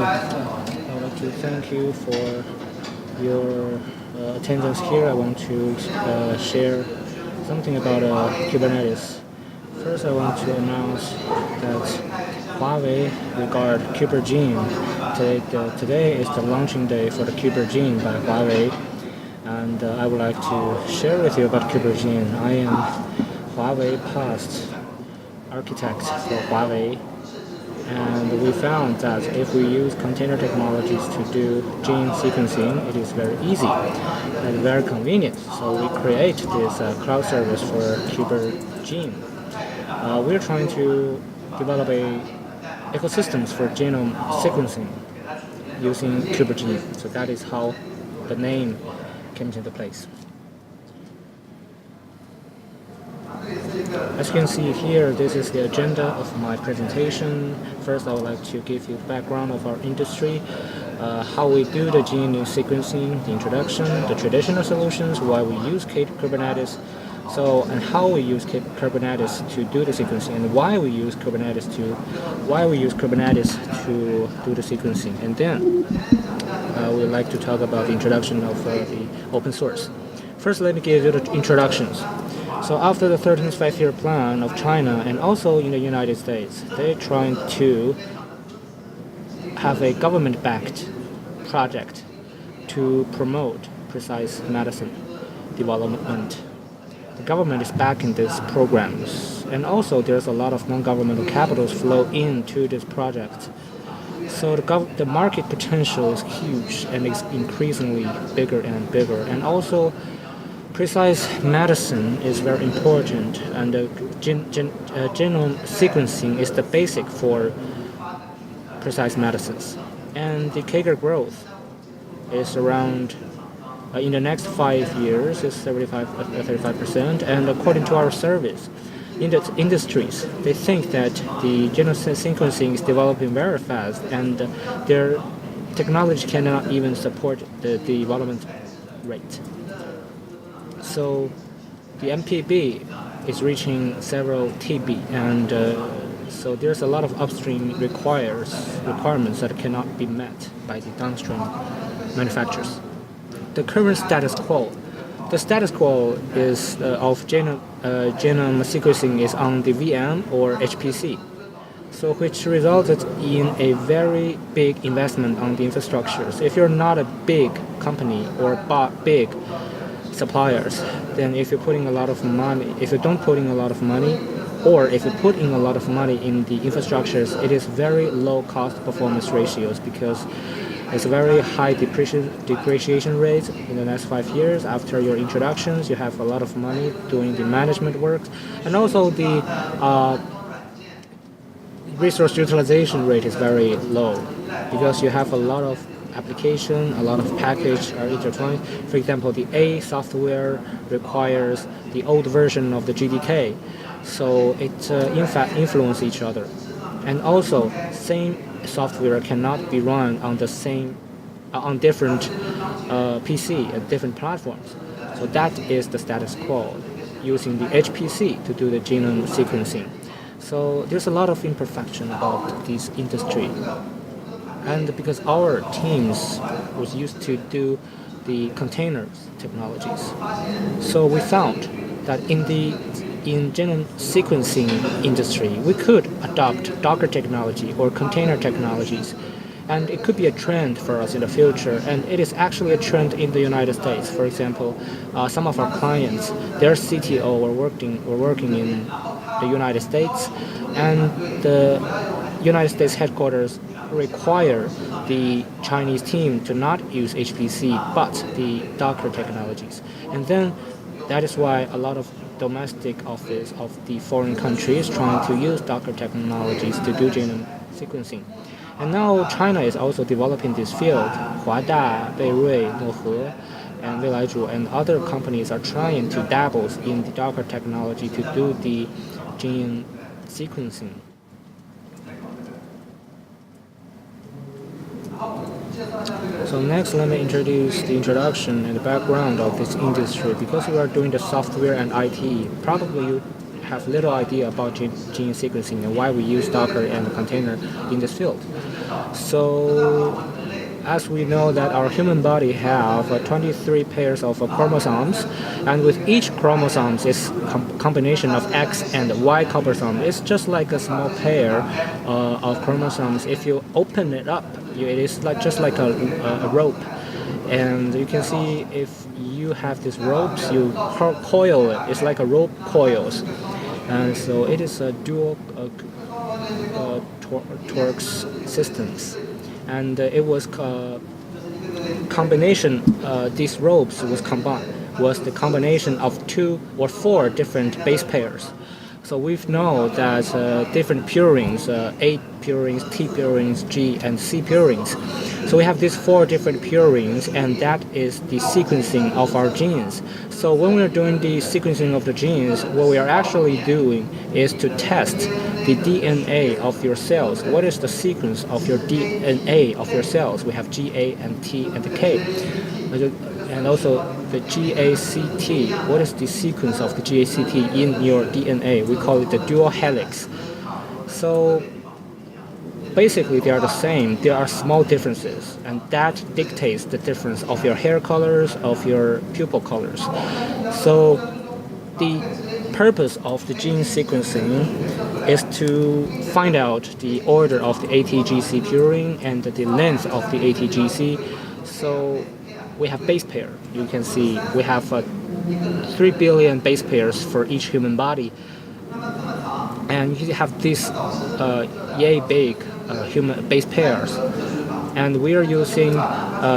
I'd like to thank you for your attendance here. I want to share something about Kubernetes. First, I want to announce that Huawei regard KubeGene. Today is the launching day for the KubeGene by Huawei, and I would like to share with you about KubeGene. I am Huawei past architect for Huawei, and we found that if we use container technologies to do gene sequencing, it is very easy and very convenient. So we create this cloud service for KubeGene. We're trying to develop ecosystems for genome sequencing using KubeGene. So that is how the name came into place. As you can see here, this is the agenda of my presentation. First, I would like to give you the background of our industry, how we do the genome sequencing, the introduction, the traditional solutions, why we use Kubernetes, and how we use Kubernetes to do the sequencing, and why we use Kubernetes to do the sequencing. And then we'd like to talk about the introduction of the open source. First, let me give you the introductions. So after the 13th five-year plan of China and also in the United States, they're trying to have a government-backed project to promote precise medicine development. The government is backing these programs, and also there's a lot of non-governmental capitals flow into this project. So the market potential is huge and is increasingly bigger and bigger, and also precise medicine is very important, and genome sequencing is the basic for precise medicines. And the CAGR growth is around, in the next 5 years, is 35%. And according to our service, in the industries, they think that the genome sequencing is developing very fast, and their technology cannot even support the development rate. So the MPB is reaching several TB, and so there's a lot of upstream requirements that cannot be met by the downstream manufacturers. The current status quo, is of genome sequencing is on the VM or HPC, so which resulted in a very big investment on the infrastructures. If you're not a big company or big suppliers, then if you don't put in a lot of money, or if you put in a lot of money in the infrastructures, it is very low cost performance ratios because it's a very high depreciation rate in the next 5 years. After your introductions, you have a lot of money doing the management work, and also the resource utilization rate is very low because you have a lot of application, a lot of package are intertwined. For example, the A software requires the old version of the GDK, so it in fact influence each other. And also, same software cannot be run on the same on different PC at different platforms. So that is the status quo, using the HPC to do the genome sequencing. So there's a lot of imperfection about this industry. And because our teams was used to do the containers technologies, so we found that in genome sequencing industry, we could adopt Docker technology or container technologies, and it could be a trend for us in the future. And it is actually a trend in the United States. For example, some of our clients, their CTO were working in the United States, and the United States headquarters require the Chinese team to not use HPC but the Docker technologies. And then that is why a lot of domestic office of the foreign countries trying to use Docker technologies to do genome sequencing. And now China is also developing this field. Huada, Beirui, Nohe, and Weilai and other companies are trying to dabble in the Docker technology to do the gene sequencing. So next, let me introduce the introduction and the background of this industry. Because we are doing the software and IT, probably you have little idea about gene sequencing and why we use Docker and the container in this field. So as we know that our human body have 23 pairs of chromosomes, and with each chromosome is combination of X and Y chromosome. It's just like a small pair of chromosomes. If you open it up, it is like just like a rope, and you can see if you have these ropes, you coil it. It's like a rope coils, and so it is a dual torques systems. And it was combination. These ropes was the combination of 2 or 4 different base pairs. So we know that different purines, A purines, T purines, G and C purines. So we have these 4 different purines, and that is the sequencing of our genes. So when we are doing the sequencing of the genes, what we are actually doing is to test the DNA of your cells. What is the sequence of your DNA of your cells? We have G, A, and T, and K. And also the GACT. What is the sequence of the GACT in your DNA? We call it the dual helix. So basically they are the same. There are small differences, and that dictates the difference of your hair colors, of your pupil colors. So the purpose of the gene sequencing is to find out the order of the ATGC purine and the length of the ATGC. So we have base pair. You can see we have 3 billion base pairs for each human body, and you have these yay big human base pairs. And we are using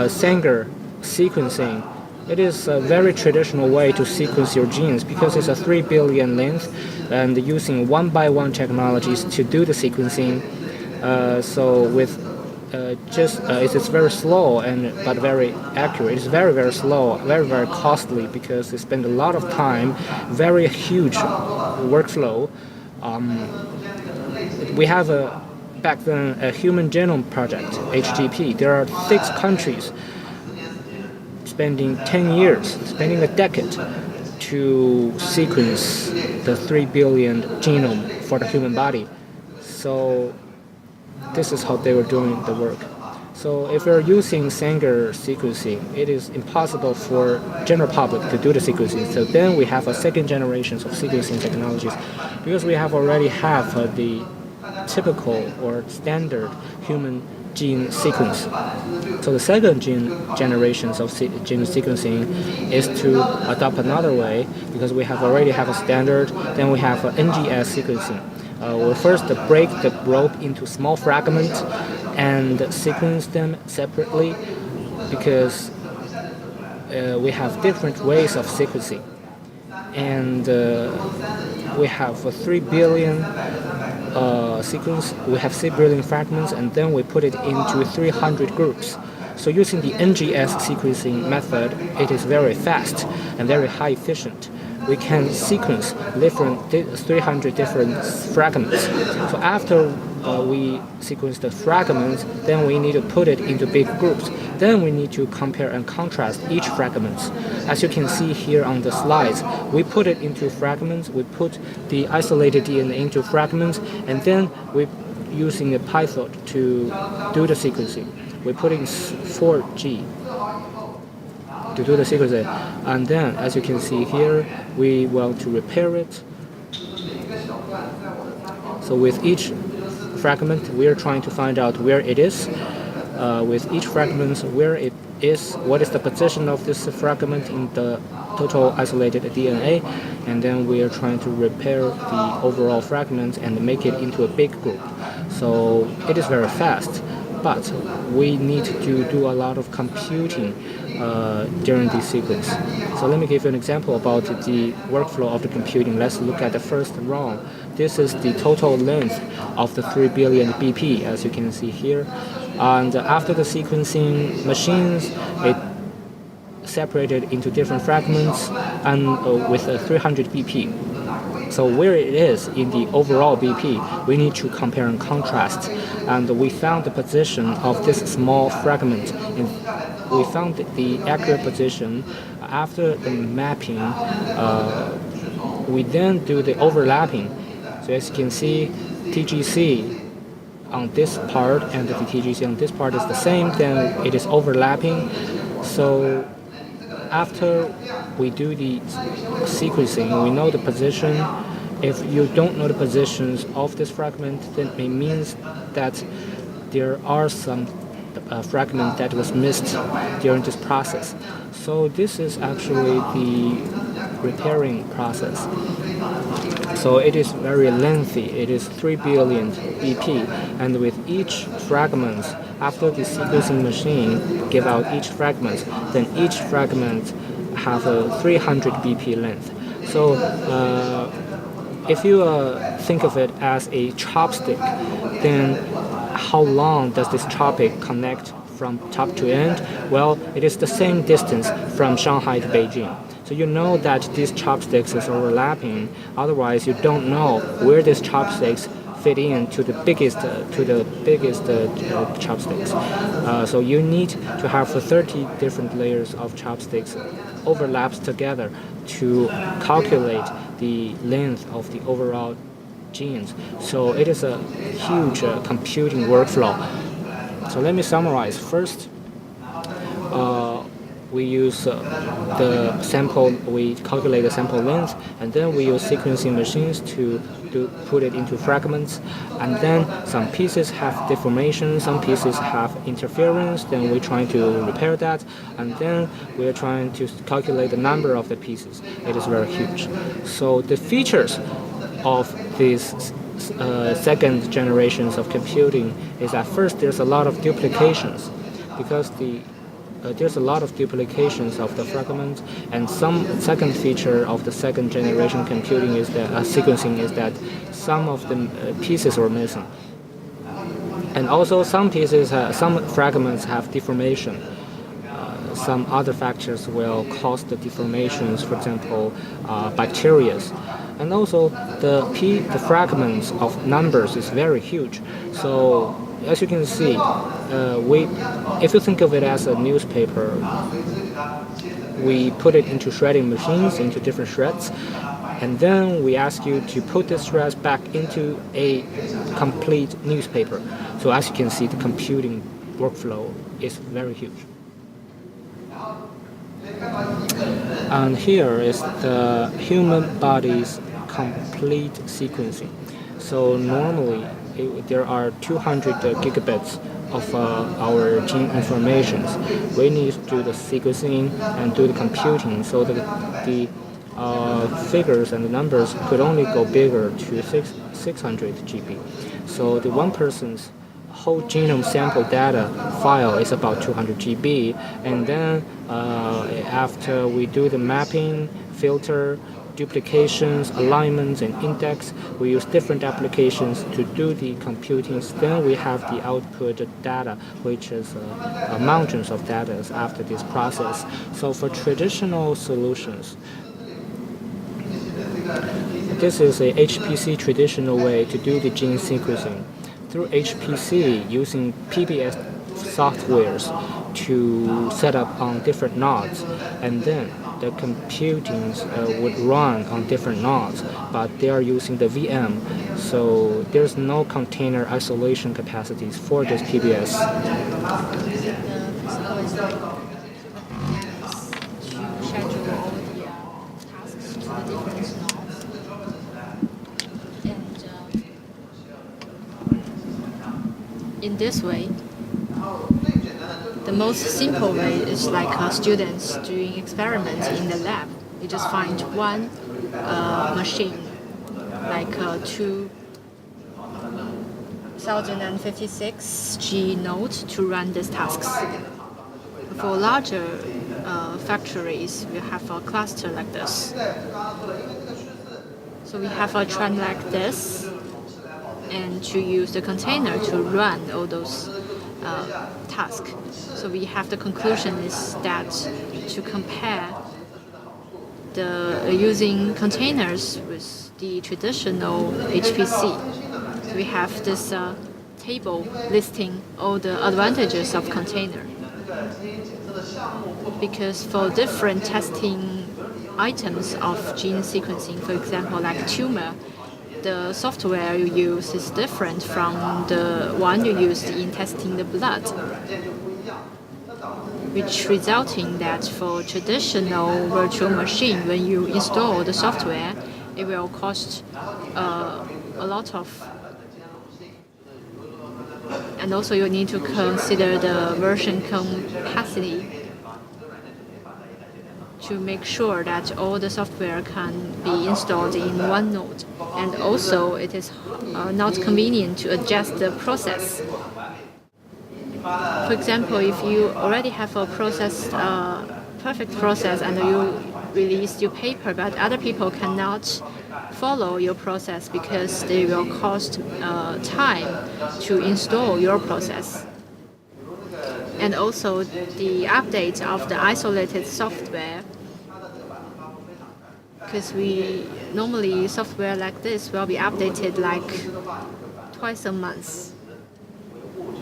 Sanger sequencing. It is a very traditional way to sequence your genes because it's a 3 billion length, and using one-by-one technologies to do the sequencing. So with it's very slow but very accurate. It's very, very slow, very, very costly because they spend a lot of time, very huge workflow. We have back then a Human Genome Project, HGP. There are 6 countries spending 10 years, spending a decade to sequence the 3 billion genome for the human body. So this is how they were doing the work. So if you're using Sanger sequencing, it is impossible for general public to do the sequencing. So then we have a second generation of sequencing technologies, because we already have the typical or standard human gene sequence. So the second generations of gene sequencing is to adopt another way, because we already have a standard. Then we have NGS sequencing. We'll first break the rope into small fragments and sequence them separately, because we have different ways of sequencing. And we have 3 billion sequence. We have 3 billion fragments, and then we put it into 300 groups. So using the NGS sequencing method, it is very fast and very high efficient. We can sequence 300 different fragments. So after we sequence the fragments, then we need to put it into big groups. Then we need to compare and contrast each fragment. As you can see here on the slides, we put it into fragments, we put the isolated DNA into fragments, and then we using a Python to do the sequencing. We put in 4G to do the sequencing, and then as you can see here, we want to repair it. So with each fragment, we are trying to find out where it is. With each fragment, where it is, what is the position of this fragment in the total isolated DNA, and then we are trying to repair the overall fragment and make it into a big group. So it is very fast, but we need to do a lot of computing during this sequence. So let me give you an example about the workflow of the computing. Let's look at the first row. This is the total length of the 3 billion BP, as you can see here. And after the sequencing machines, it separated into different fragments and with 300 BP. So where it is in the overall BP, we need to compare and contrast. And we found the position of this small fragment. We found the accurate position. After the mapping, we then do the overlapping. So as you can see, TGC on this part and the DTGC on this part is the same, then it is overlapping. So after we do the sequencing, we know the position. If you don't know the positions of this fragment, then it means that there are some fragment that was missed during this process. So this is actually the repairing process. So it is very lengthy. It is 3 billion BP, and with each fragment, after the sequencing machine give out each fragment, then each fragment have a 300 BP length. So if you think of it as a chopstick, then how long does this chopstick connect from top to end? Well, it is the same distance from Shanghai to Beijing. So you know that these chopsticks is overlapping. Otherwise, you don't know where these chopsticks fit in to the biggest chopsticks. So you need to have 30 different layers of chopsticks overlaps together to calculate the length of the overall genes. So it is a huge computing workflow. So let me summarize. First, we use the sample, we calculate the sample length, and then we use sequencing machines to put it into fragments. And then some pieces have deformation, some pieces have interference, then we're trying to repair that, and then we're trying to calculate the number of the pieces. It is very huge. So the features of these second generations of computing is that first there's a lot of duplications, because there's a lot of duplications of the fragments, and some second feature of the second generation computing is that sequencing is that some of the pieces are missing, and also some pieces, some fragments have deformation. Some other factors will cause the deformations, for example, bacteria. And also the fragments of numbers is very huge. So as you can see, if you think of it as a newspaper, we put it into shredding machines, into different shreds, and then we ask you to put the shreds back into a complete newspaper. So as you can see, the computing workflow is very huge. And here is the human body's complete sequencing. So normally there are 200 gigabits of our gene informations. We need to do the sequencing and do the computing, so that the figures and the numbers could only go bigger to 600 GB. So the one person's whole genome sample data file is about 200 GB, and then after we do the mapping, filter, duplications, alignments, and index, we use different applications to do the computing. Then we have the output data, which is mountains of data after this process. So for traditional solutions, this is a HPC traditional way to do the gene sequencing. Through HPC, using PBS softwares to set up on different nodes, and then the computings would run on different nodes, but they are using the VM, so there's no container isolation capacities for this PBS. In this way, the most simple way is like students doing experiments in the lab. You just find one machine, like 2056 G node to run these tasks. For larger factories, we have a cluster like this. So we have a trend like this, and to use the container to run all those tasks. So we have the conclusion is that to compare the using containers with the traditional HPC, we have this table listing all the advantages of container. Because for different testing items of gene sequencing, for example, like tumor, the software you use is different from the one you used in testing the blood, which resulting that for traditional virtual machine, when you install the software, it will cost a lot of, and also you need to consider the version capacity to make sure that all the software can be installed in one node. And also it is not convenient to adjust the process. For example, if you already have a process, perfect process, and you release your paper, but other people cannot follow your process because they will cost time to install your process. And also the update of the isolated software, because we normally software like this will be updated like twice a month.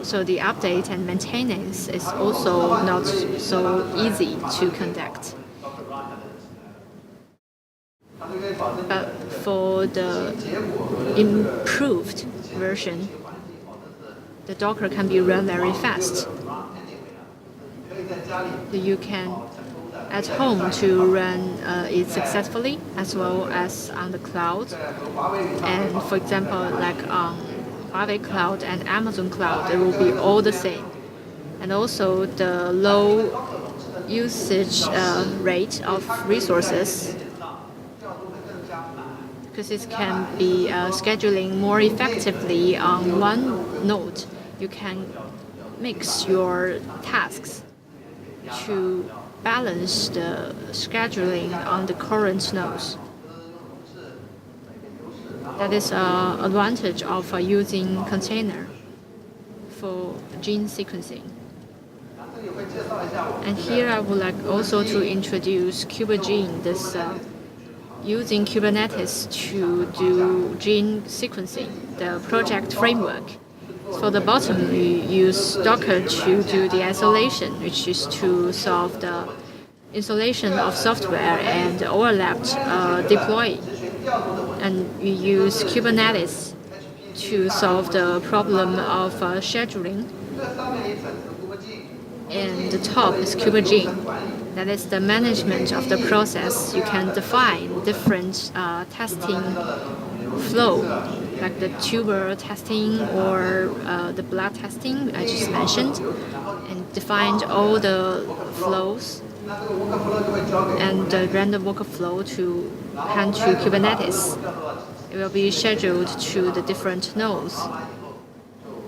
So the update and maintenance is also not so easy to conduct. But for the improved version, the Docker can be run very fast. You can at home to run it successfully as well as on the cloud. And for example, like on Huawei Cloud and Amazon Cloud, it will be all the same. And also the low usage rate of resources, because it can be scheduling more effectively on one node. You can mix your tasks to balance the scheduling on the current nodes. That is an advantage of using container for gene sequencing. And here I would like also to introduce KubeGene, this using Kubernetes to do gene sequencing, the project framework. For the bottom, we use Docker to do the isolation, which is to solve the installation of software and overlapped deploy. And we use Kubernetes to solve the problem of scheduling. And the top is KubeGene. That is the management of the process. You can define different testing flow, like the tuber testing or the blood testing I just mentioned, and defined all the flows and the random workflow to hand to Kubernetes. It will be scheduled to the different nodes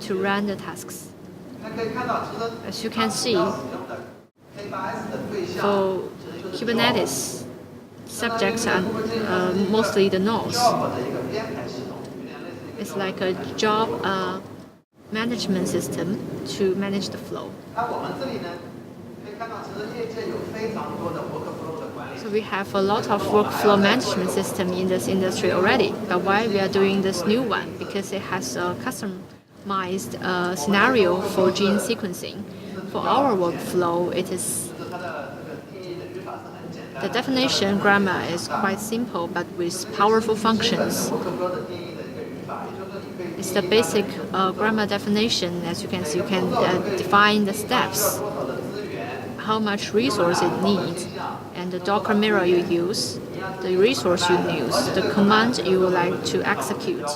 to run the tasks. As you can see, for Kubernetes, subjects are mostly the nodes. It's like a job management system to manage the flow. So we have a lot of workflow management system in this industry already. But why we are doing this new one? Because it has a customized scenario for gene sequencing. For our workflow, it is the definition grammar is quite simple, but with powerful functions. It's the basic grammar definition. As you can see, you can define the steps, how much resource it needs, and the Docker mirror you use, the resource you use, the command you would like to execute.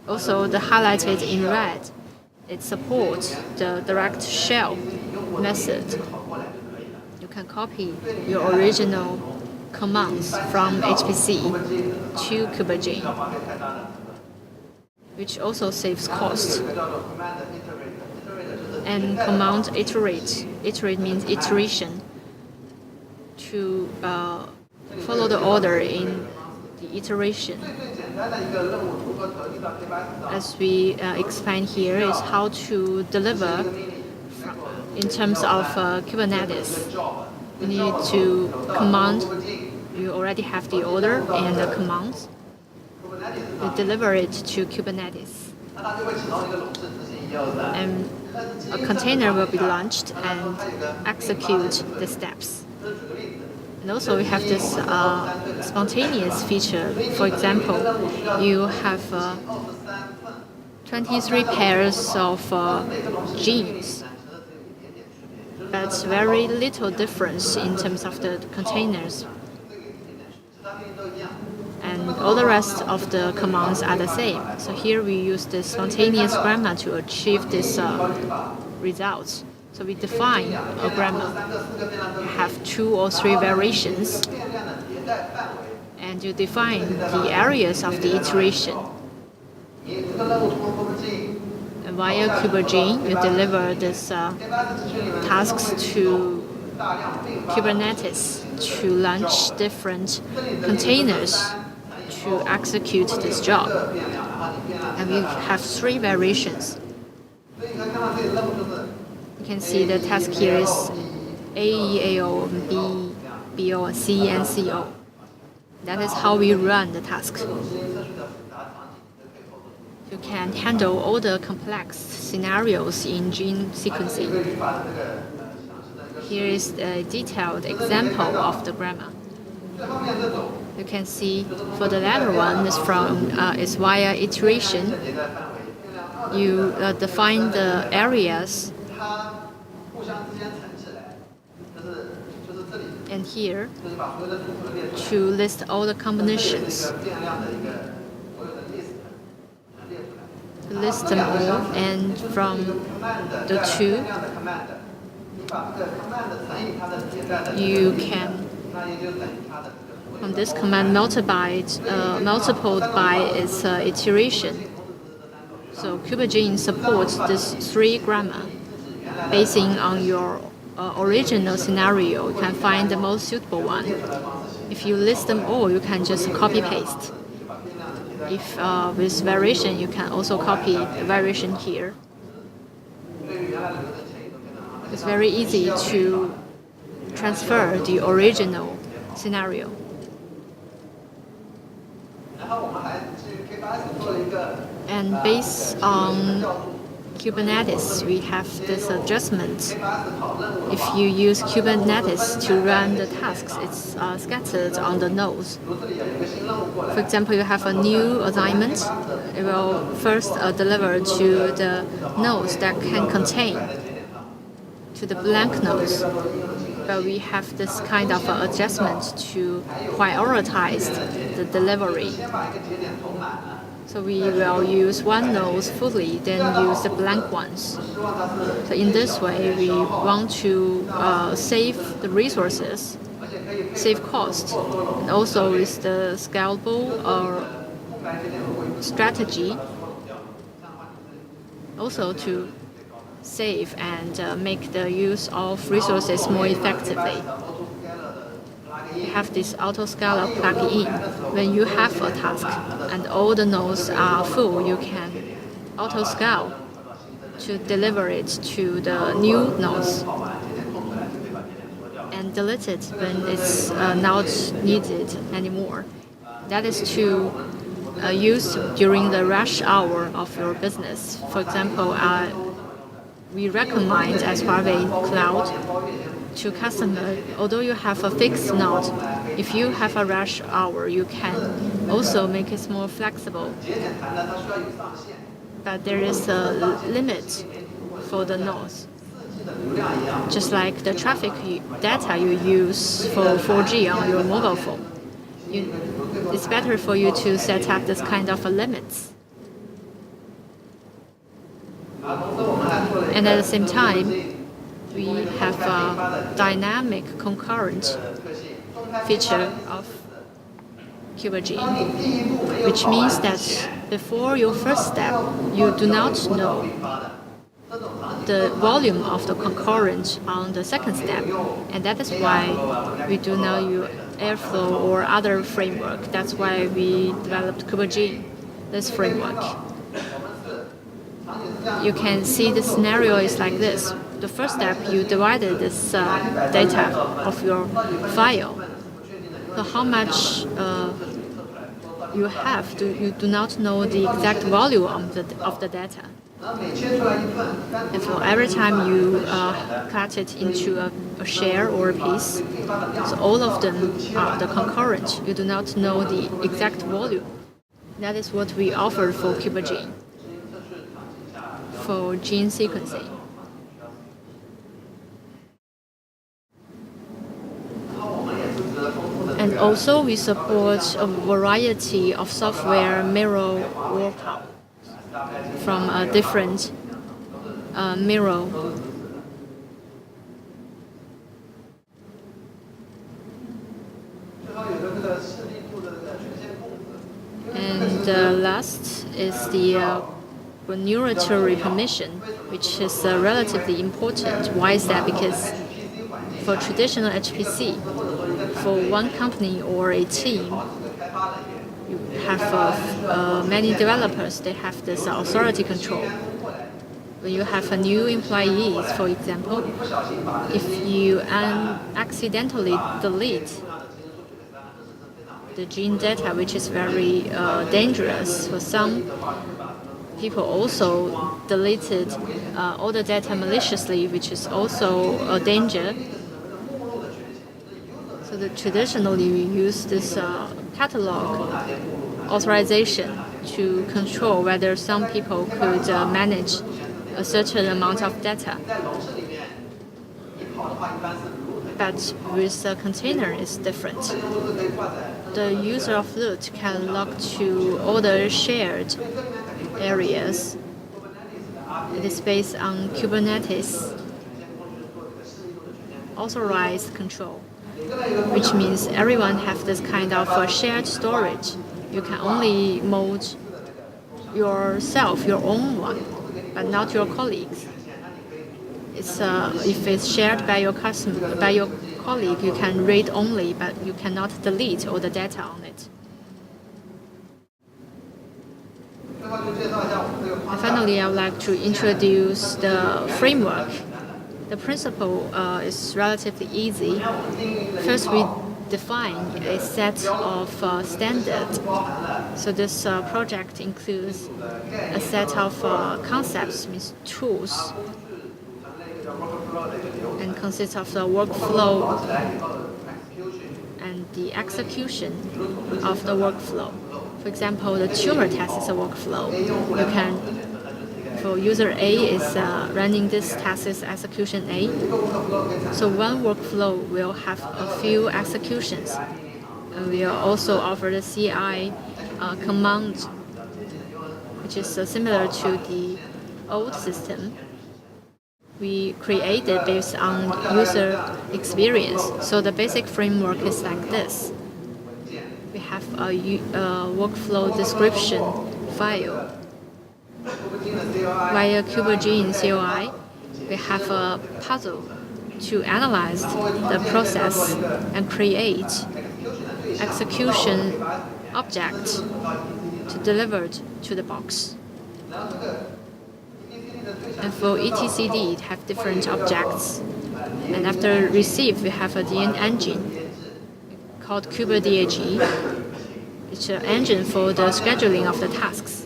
Also, the highlighted in red, it supports the direct shell method. You can copy your original commands from HPC to KubeGene, which also saves cost. And command iterate. Iterate means iteration. To follow the order in the iteration. As we explain here, is how to deliver in terms of Kubernetes. You need to command. You already have the order and the commands. You deliver it to Kubernetes. And a container will be launched and execute the steps. And also we have this spontaneous feature. For example, you have 23 pairs of genes, but very little difference in terms of the containers. And all the rest of the commands are the same. So here we use the spontaneous grammar to achieve this results. So we define a grammar, have 2 or 3 variations, and you define the areas of the iteration. And via KubeGene, you deliver these tasks to Kubernetes to launch different containers to execute this job. And we have 3 variations. You can see the task here is AEAO, B, BO, C, and CO. That is how we run the task. You can handle all the complex scenarios in gene sequencing. Here is a detailed example of the grammar. You can see for the latter one is via iteration. You define the areas, and here to list all the combinations. List them all, and from the 2, you can, from this command, multiplied by its iteration. So KubeGene supports this 3 grammar. Basing on your original scenario, you can find the most suitable one. If you list them all, you can just copy-paste. If with variation, you can also copy the variation here. It's very easy to transfer the original scenario. And based on Kubernetes, we have this adjustment. If you use Kubernetes to run the tasks, it's scattered on the nodes. For example, you have a new assignment. It will first deliver to the nodes that can contain, to the blank nodes. But we have this kind of adjustment to prioritize the delivery. So we will use one node fully, then use the blank ones. So in this way, we want to save the resources, save cost, and also with the scalable strategy, also to save and make the use of resources more effectively. We have this auto-scaler plug-in. When you have a task and all the nodes are full, you can auto-scale to deliver it to the new nodes and delete it when it's not needed anymore. That is to use during the rush hour of your business. For example, we recommend as Huawei Cloud to customers, although you have a fixed node, if you have a rush hour, you can also make it more flexible. But there is a limit for the nodes. Just like the traffic data you use for 4G on your mobile phone. It's better for you to set up this kind of limits. And at the same time, we have a dynamic concurrent feature of KubeGene, which means that before your first step, you do not know the volume of the concurrent on the second step, and that is why we do not use Airflow or other framework. That's why we developed KubeGene, this framework. You can see the scenario is like this. The first step, you divided this data of your file. So how much you have, you do not know the exact volume of the data. And so every time you cut it into a a share or a piece. So all of them are the concurrent. You do not know the exact volume. That is what we offer for KubeGene, for gene sequencing. And also we support a variety of software mirror workup from a different mirror. And last is the regulatory permission, which is relatively important. Why is that? Because for traditional HPC, for one company or a team, you have many developers. They have this authority control. When you have a new employees, for example, if you accidentally delete the gene data, which is very dangerous for some people, also deleted all the data maliciously, which is also a danger. So traditionally we use this catalog authorization to control whether some people could manage a certain amount of data. But with a container, it's different. The user of root can log to all the shared areas. It is based on Kubernetes authorized control, which means everyone has this kind of shared storage. You can only mold yourself, your own one, but not your colleagues. If it's shared by your colleague, you can read only, but you cannot delete all the data on it. And finally, I would like to introduce the framework. The principle is relatively easy. First, we define a set of standards. So this project includes a set of concepts, means tools, and consists of the workflow and the execution of the workflow. For example, the tumor test is a workflow. You can, for user A is running this task is execution A. So one workflow will have a few executions. And we also offer the CI command, which is similar to the old system. We created based on user experience. So the basic framework is like this. We have a workflow description file. Via KubeGene CLI, we have a puzzle to analyze the process and create execution object to deliver it to the box. And for etcd, it have different objects. And after receive, we have a DN engine called KubeDAG. It's an engine for the scheduling of the tasks.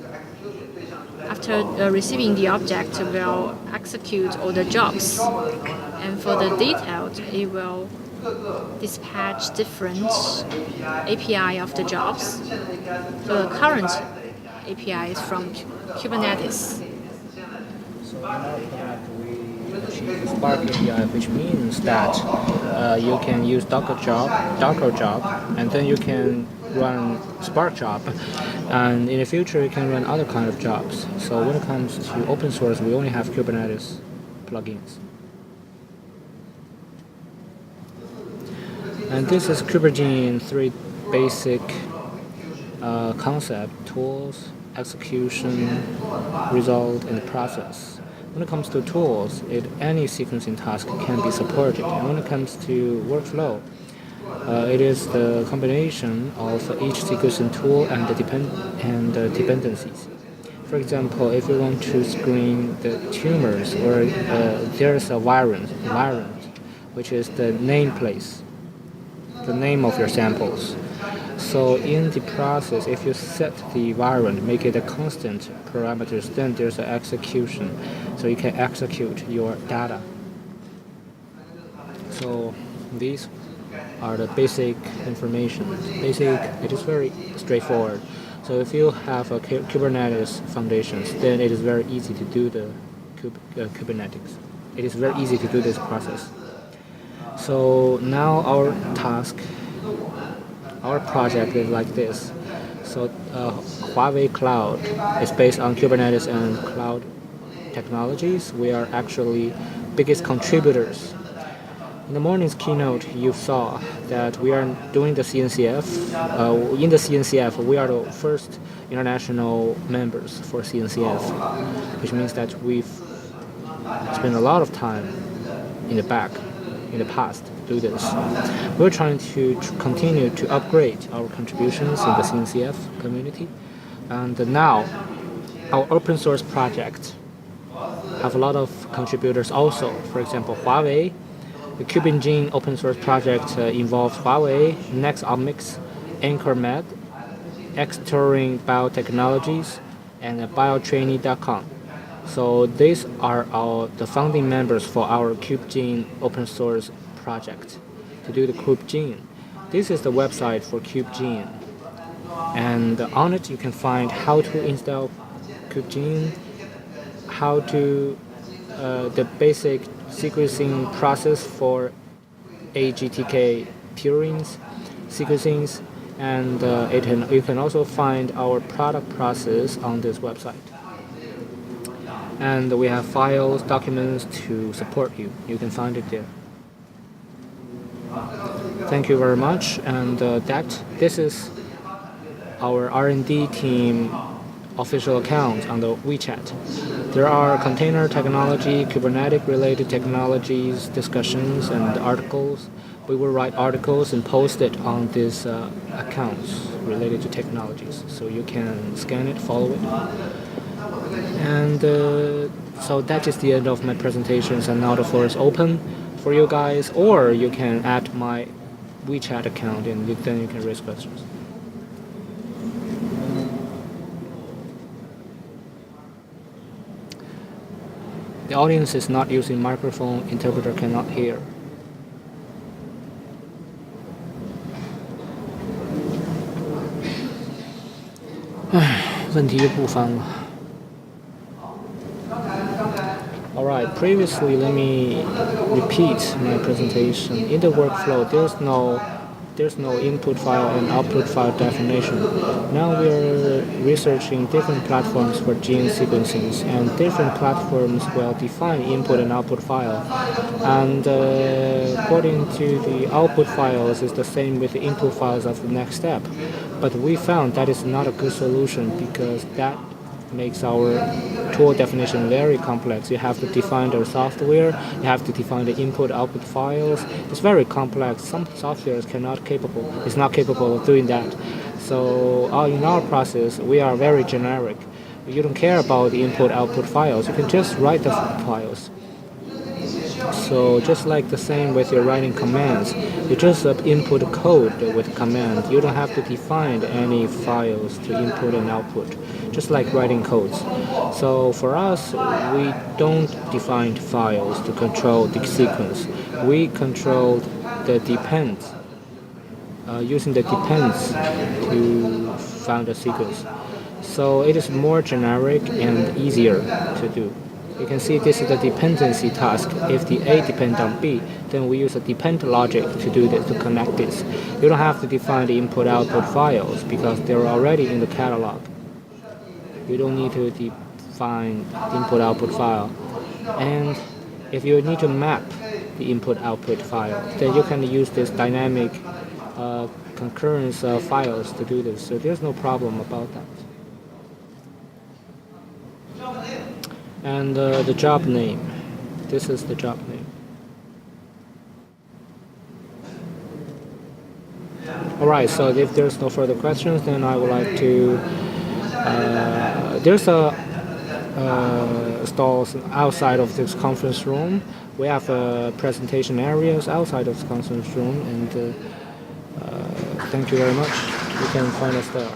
After receiving the object, it will execute all the jobs. And for the detailed, it will dispatch different API of the jobs. So the current API is from Kubernetes. So in our product, we achieve Spark API, which means that you can use Docker job, and then you can run Spark job, and in the future you can run other kind of jobs. So when it comes to open source, we only have Kubernetes plugins. And this is KubeGene 3 basic concept: tools, execution, result, and process. When it comes to tools, any sequencing task can be supported. And when it comes to workflow, it is the combination of each sequencing tool and the dependencies. For example, if you want to screen the tumors, or there's a variant, which is the name of your samples. So in the process, if you set the variant, make it a constant parameters, then there's an execution. So you can execute your data. So these are the basic information. It is very straightforward. So if you have a Kubernetes foundations, then it is very easy to do the Kubernetes. It is very easy to do this process. So now our project is like this. So Huawei Cloud is based on Kubernetes and cloud technologies. We are actually biggest contributors. In the morning's keynote, you saw that we are doing the CNCF. In the CNCF, we are the first international members for CNCF, which means that we've spent a lot of time in the past to do this. We're trying to continue to upgrade our contributions in the CNCF community, and now our open source project have a lot of contributors also. For example, Huawei. The KubeGene open source project involves Huawei, Nexomics, AnchorMed, Xturing Biotechnologies, and biotrainee.com. So these are the founding members for our KubeGene open source project to do the KubeGene. This is the website for KubeGene, and on it you can find how to install KubeGene, how to the basic sequencing process for GATK purines, sequencings, and you can also find our product process on this website. And we have files, documents to support you. You can find it there. Thank you very much. And this is our R&D team official account on the WeChat. There are container technology, Kubernetes related technologies, discussions, and articles. We will write articles and post it on these accounts related to technologies. So you can scan it, follow it. And so that is the end of my presentations, and now the floor is open for you guys, or you can add my WeChat account and then you can raise questions. The audience is not using microphone, interpreter cannot hear. 问题就不翻了。Alright, previously let me repeat my presentation. In the workflow, there's no input file and output file definition. Now we are researching different platforms for gene sequencing, and different platforms will define input and output file. And according to the output files, is the same with the input files of the next step. But we found that is not a good solution because that makes our tool definition very complex. You have to define the software, you have to define the input-output files. It's very complex. Some software is not capable of doing that. So in our process, we are very generic. You don't care about the input-output files. You can just write the files. So just like the same with your writing commands, you just input code with command. You don't have to define any files to input and output, just like writing codes. So for us, we don't define files to control the sequence. We control the depends, using the depends to find the sequence. So it is more generic and easier to do. You can see this is the dependency task. If the A depends on B, then we use a depend logic to do this, to connect this. You don't have to define the input-output files because they're already in the catalog. You don't need to define the input-output file. And if you need to map the input-output file, then you can use this dynamic concurrence files to do this. So there's no problem about that. And the job name. This is the job name. Alright, so if there's no further questions, then I would like to... there's a stalls outside of this conference room. We have presentation areas outside of this conference room, and thank you very much. You can find us there.